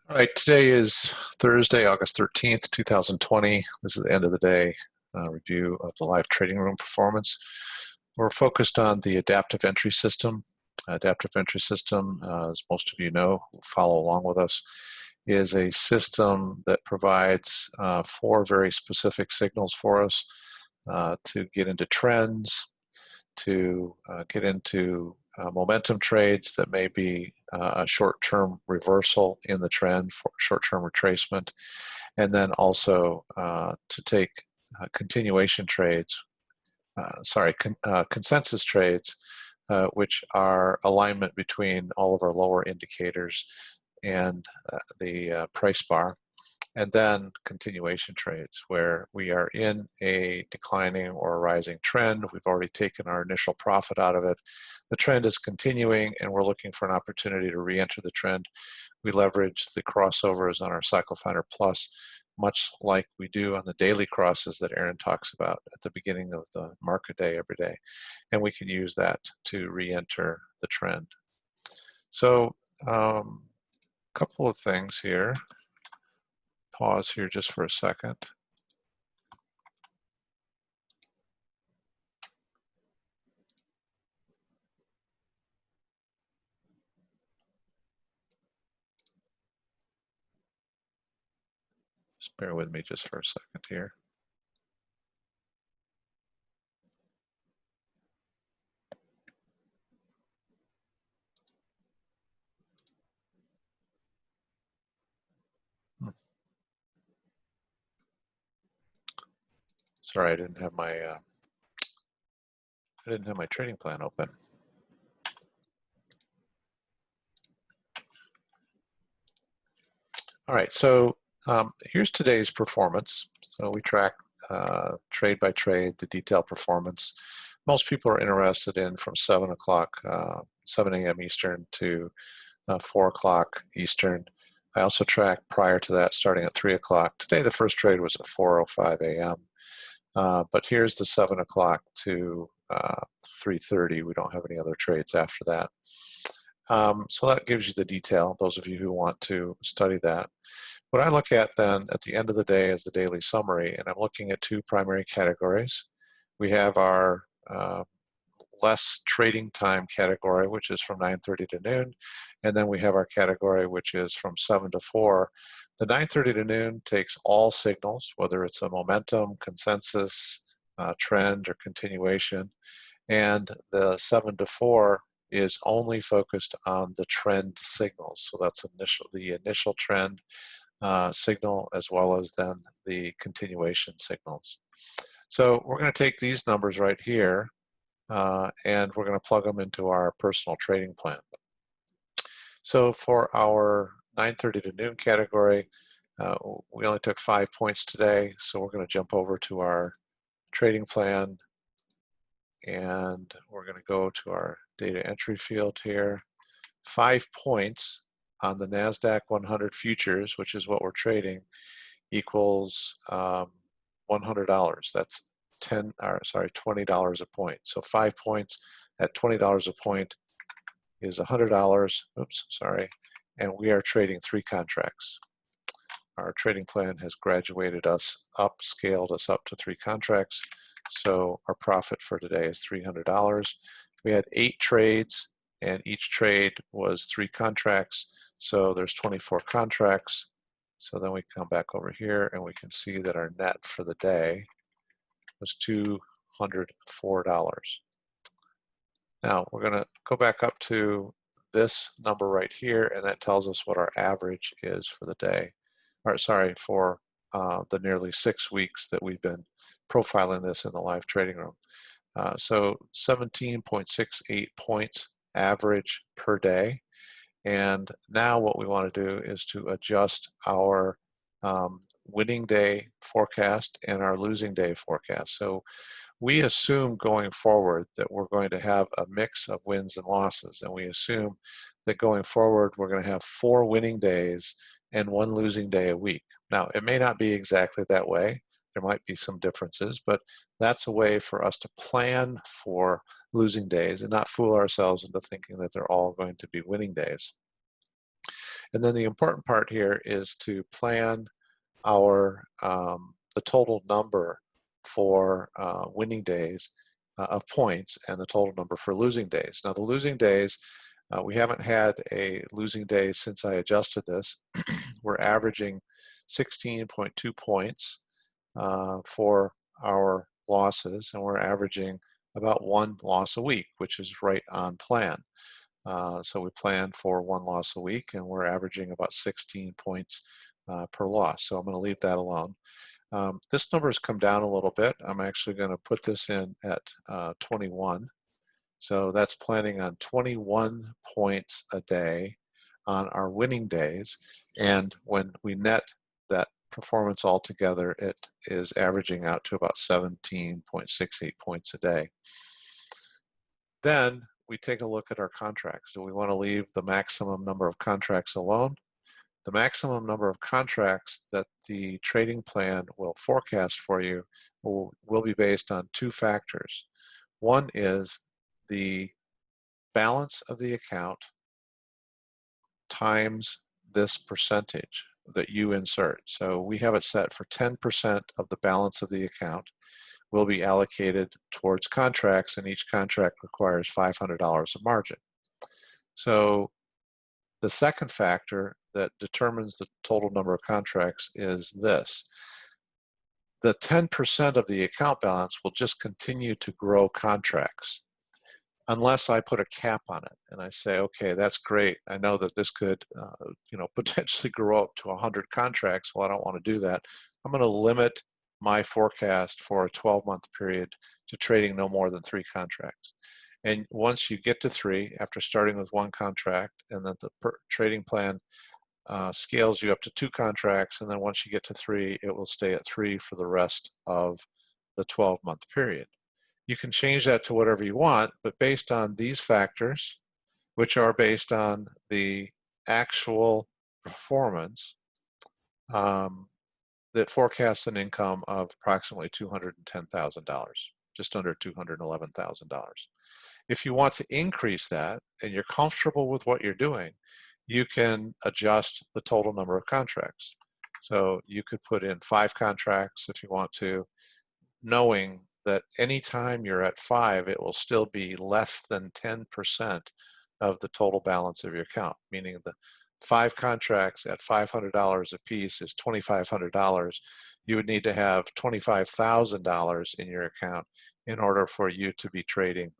All right, today is Thursday, August 13th, 2020. This is the end of the day review of the live trading room performance. We're focused on the adaptive entry system. Adaptive entry system, as most of you know, who follow along with us, is a system that provides four very specific signals for us to get into trends, to get into momentum trades that may be a short-term reversal in the trend for short-term retracement, and then also to take continuation trades, consensus trades, which are alignment between all of our lower indicators and the price bar, and then continuation trades where we are in a declining or a rising trend. We've already taken our initial profit out of it. The trend is continuing and we're looking for an opportunity to re-enter the trend. We leverage the crossovers on our Cycle Finder Plus, much like we do on the daily crosses that Aaron talks about at the beginning of the market day every day. And we can use that to re-enter the trend. So a couple of things here. Pause here just for a second. Just bear with me just for a second here. Sorry, I didn't have my trading plan open. All right, so here's today's performance. So we track trade by trade, the detailed performance. Most people are interested in from 7 a.m. Eastern to 4 o'clock Eastern. I also track prior to that, starting at 3 o'clock. Today, the first trade was at 4:05 a.m. But here's the 7 o'clock to 3:30. We don't have any other trades after that. So that gives you the detail, those of you who want to study that. What I look at then at the end of the day is the daily summary, and I'm looking at two primary categories. We have our less trading time category, which is from 9:30 to noon, and then we have our category which is from 7 to 4. The 9:30 to noon takes all signals, whether it's a momentum, consensus, trend, or continuation, and the 7 to 4 is only focused on the trend signals. So that's the initial trend signal as well as then the continuation signals. So we're going to take these numbers right here and we're going to plug them into our personal trading plan. So for our 9:30 to noon category, we only took 5 points today, so we're going to jump over to our trading plan and we're going to go to our data entry field here. 5 points on the NASDAQ 100 futures, which is what we're trading, equals $100. That's $20 a point. So 5 points at $20 a point is $100. Oops, sorry. And we are trading 3 contracts. Our trading plan has graduated us up, scaled us up to 3 contracts. So our profit for today is $300. We had 8 trades, and each trade was 3 contracts. So there's 24 contracts. So then we come back over here and we can see that our net for the day was $204. Now we're going to go back up to this number right here, and that tells us what our average is for the day, or sorry, for the nearly 6 weeks that we've been profiling this in the live trading room. So 17.68 points average per day. And now what we want to do is to adjust our winning day forecast and our losing day forecast. So we assume going forward that we're going to have a mix of wins and losses, and we assume that going forward we're going to have 4 winning days and 1 losing day a week. Now, it may not be exactly that way. There might be some differences, but that's a way for us to plan for losing days and not fool ourselves into thinking that they're all going to be winning days. And then the important part here is to plan our the total number for winning days of points and the total number for losing days. Now the losing days, we haven't had a losing day since I adjusted this. We're averaging 16.2 points for our losses, and we're averaging about 1 loss a week, which is right on plan. So we plan for 1 loss a week, and we're averaging about 16 points per loss. So I'm going to leave that alone. This number has come down a little bit. I'm actually going to put this in at 21. So that's planning on 21 points a day on our winning days. And when we net that performance altogether, it is averaging out to about 17.68 points a day. Then we take a look at our contracts. Do we want to leave the maximum number of contracts alone? The maximum number of contracts that the trading plan will forecast for you will be based on 2 factors. One is the balance of the account times this percentage that you insert. So we have it set for 10% of the balance of the account will be allocated towards contracts, and each contract requires $500 of margin. So the second factor that determines the total number of contracts is this. The 10% of the account balance will just continue to grow contracts unless I put a cap on it and I say, okay, that's great. I know that this could potentially grow up to 100 contracts. Well, I don't want to do that. I'm going to limit my forecast for a 12-month period to trading no more than 3 contracts. And once you get to 3, after starting with 1 contract, and then the trading plan scales you up to 2 contracts, and then once you get to 3, it will stay at 3 for the rest of the 12-month period. You can change that to whatever you want, but based on these factors, which are based on the actual performance, that forecasts an income of approximately $210,000, just under $211,000. If you want to increase that and you're comfortable with what you're doing, you can adjust the total number of contracts. So you could put in 5 contracts if you want to, knowing that anytime you're at 5, it will still be less than 10% of the total balance of your account, meaning the 5 contracts at $500 a piece is $2,500. You would need to have $25,000 in your account in order for you to be trading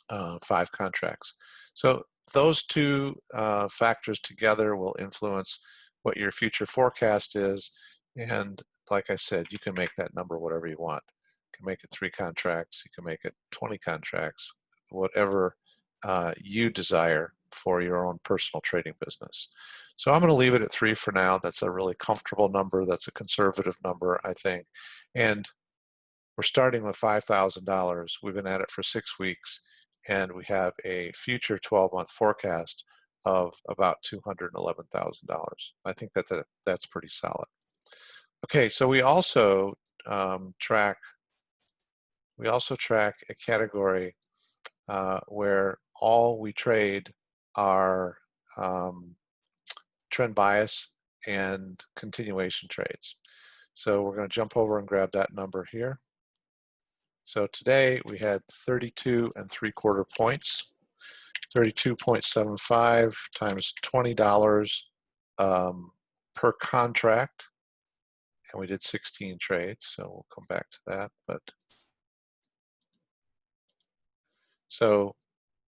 5 contracts. So those 2 factors together will influence what your future forecast is, and like I said, you can make that number whatever you want. You can make it 3 contracts, you can make it 20 contracts, whatever you desire for your own personal trading business. So I'm going to leave it at 3 for now. That's a really comfortable number. That's a conservative number, I think. And we're starting with $5,000. We've been at it for 6 weeks, and we have a future 12-month forecast of about $211,000. I think that's pretty solid. Okay, so we also track a category where all we trade are trend bias and continuation trades. So we're going to jump over and grab that number here. So today we had 32 3/4 points, 32.75 times $20 per contract, and we did 16 trades. So we'll come back to that. So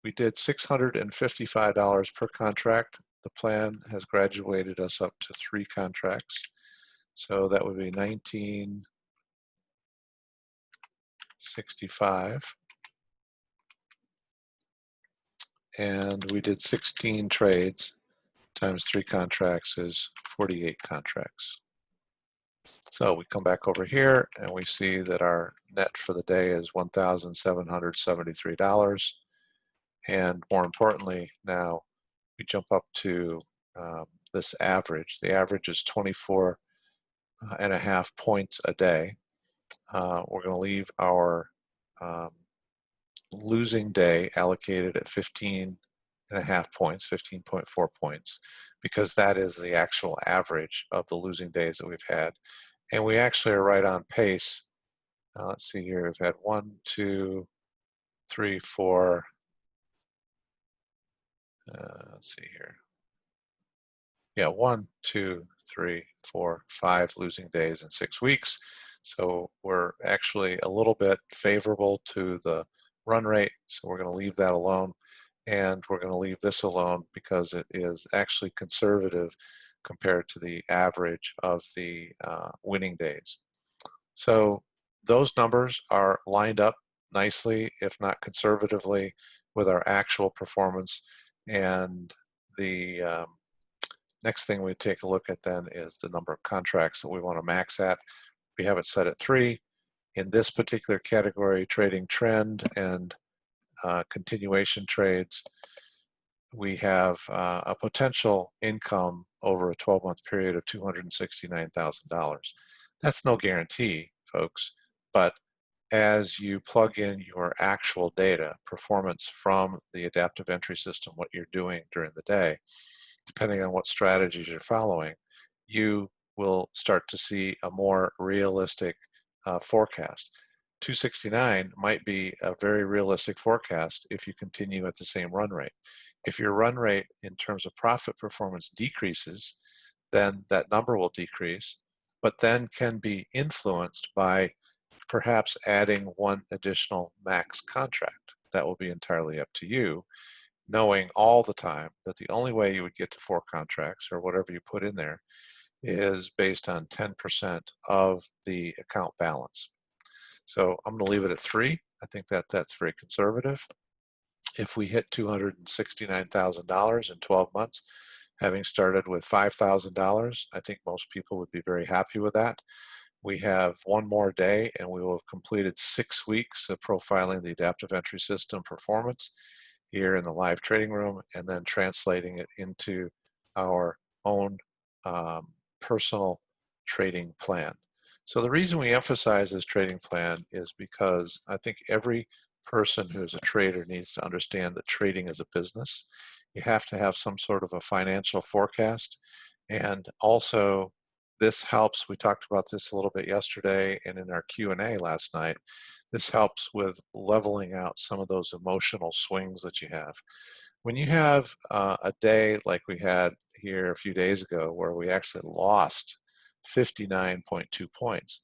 we did $655 per contract. The plan has graduated us up to 3 contracts. So that would be $1965. And we did 16 trades times 3 contracts is 48 contracts. So we come back over here and we see that our net for the day is $1,773. And more importantly, now we jump up to this average. The average is 24.5 points a day. We're going to leave our losing day allocated at 15 points, 15.4 points, because that is the actual average of the losing days that we've had. And we actually are right on pace. Let's see here, we've had 1, 2, 3, 4, let's see here. Yeah, 1, 2, 3, 4, 5 losing days in 6 weeks. So we're actually a little bit favorable to the run rate. So we're going to leave that alone. And we're going to leave this alone because it is actually conservative compared to the average of the winning days. So those numbers are lined up nicely, if not conservatively, with our actual performance. And the next thing we take a look at then is the number of contracts that we want to max at. We have it set at 3. In this particular category, trading trend and continuation trades, we have a potential income over a 12-month period of $269,000. That's no guarantee, folks, but as you plug in your actual data, performance from the adaptive entry system, what you're doing during the day, depending on what strategies you're following, you will start to see a more realistic forecast. 269 might be a very realistic forecast if you continue at the same run rate. If your run rate in terms of profit performance decreases, then that number will decrease, but then can be influenced by perhaps adding one additional max contract. That will be entirely up to you, knowing all the time that the only way you would get to 4 contracts or whatever you put in there is based on 10% of the account balance. So I'm going to leave it at 3. I think that that's very conservative. If we hit $269,000 in 12 months, having started with $5,000, I think most people would be very happy with that. We have one more day and we will have completed 6 weeks of profiling the adaptive entry system performance here in the live trading room and then translating it into our own personal trading plan. So the reason we emphasize this trading plan is because I think every person who's a trader needs to understand that trading is a business. You have to have some sort of a financial forecast, and also this helps, we talked about this a little bit yesterday and in our Q&A last night, this helps with leveling out some of those emotional swings that you have. When you have a day like we had here a few days ago where we actually lost 59.2 points,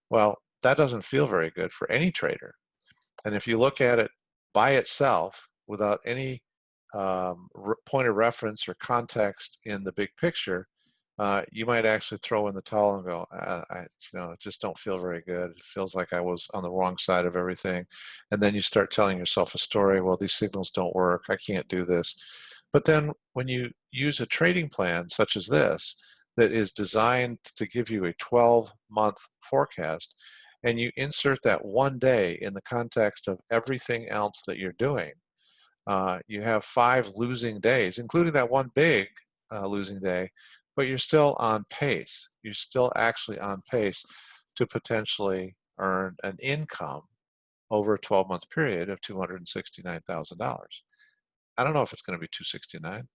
well, that doesn't feel very good for any trader. And if you look at it by itself without any point of reference or context in the big picture, you might actually throw in the towel and go, I just don't feel very good. It feels like I was on the wrong side of everything. And then you start telling yourself a story, well, these signals don't work, I can't do this. But then when you use a trading plan such as this, that is designed to give you a 12-month forecast, and you insert that one day in the context of everything else that you're doing, you have 5 losing days, including that one big losing day, but you're still on pace. You're still actually on pace to potentially earn an income over a 12-month period of $269,000. I don't know if it's going to be 269.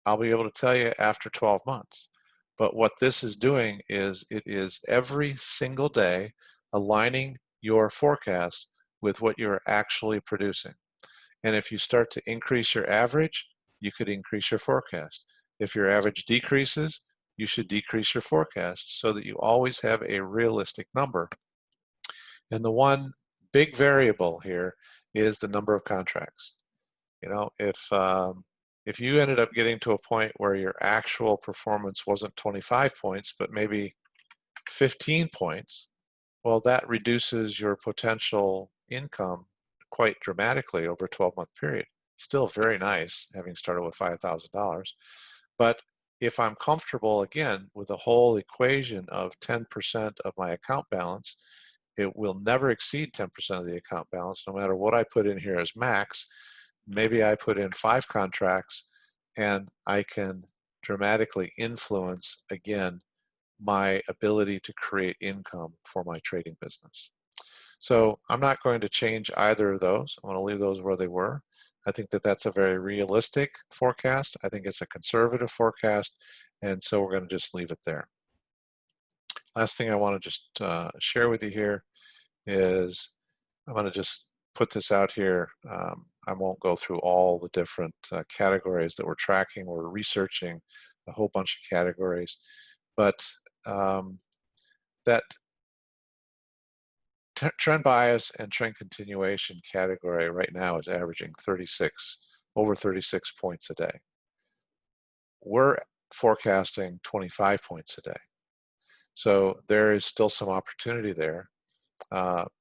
I'll be able to tell you after 12 months. But what this is doing is it is every single day aligning your forecast with what you're actually producing. And if you start to increase your average, you could increase your forecast. If your average decreases, you should decrease your forecast so that you always have a realistic number. And the one big variable here is the number of contracts. You know, if you ended up getting to a point where your actual performance wasn't 25 points, but maybe 15 points, well, that reduces your potential income quite dramatically over a 12-month period. Still very nice, having started with $5,000. But if I'm comfortable, again, with the whole equation of 10% of my account balance, it will never exceed 10% of the account balance, no matter what I put in here as max. Maybe I put in 5 contracts, and I can dramatically influence, again, my ability to create income for my trading business. So I'm not going to change either of those. I'm going to leave those where they were. I think that that's a very realistic forecast. I think it's a conservative forecast, and so we're going to just leave it there. Last thing I want to just share with you here is I'm going to just put this out here. I won't go through all the different categories that we're tracking. We're researching a whole bunch of categories, but that trend bias and trend continuation category right now is averaging over 36 points a day. We're forecasting 25 points a day. So there is still some opportunity there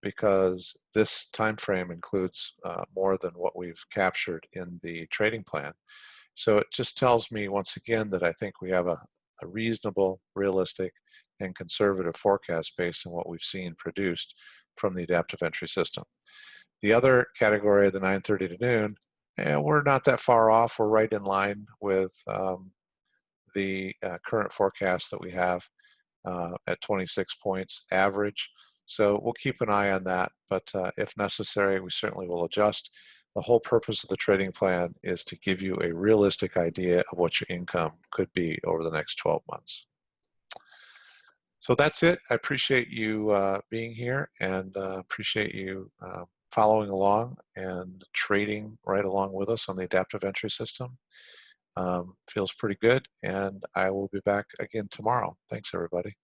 because this time frame includes more than what we've captured in the trading plan. So it just tells me once again that I think we have a reasonable, realistic, and conservative forecast based on what we've seen produced from the adaptive entry system. The other category, the 9:30 to noon, we're not that far off. We're right in line with the current forecast that we have at 26 points average. So we'll keep an eye on that, but if necessary, we certainly will adjust. The whole purpose of the trading plan is to give you a realistic idea of what your income could be over the next 12 months. So that's it. I appreciate you being here and appreciate you following along and trading right along with us on the adaptive entry system. Feels pretty good, and I will be back again tomorrow. Thanks, everybody.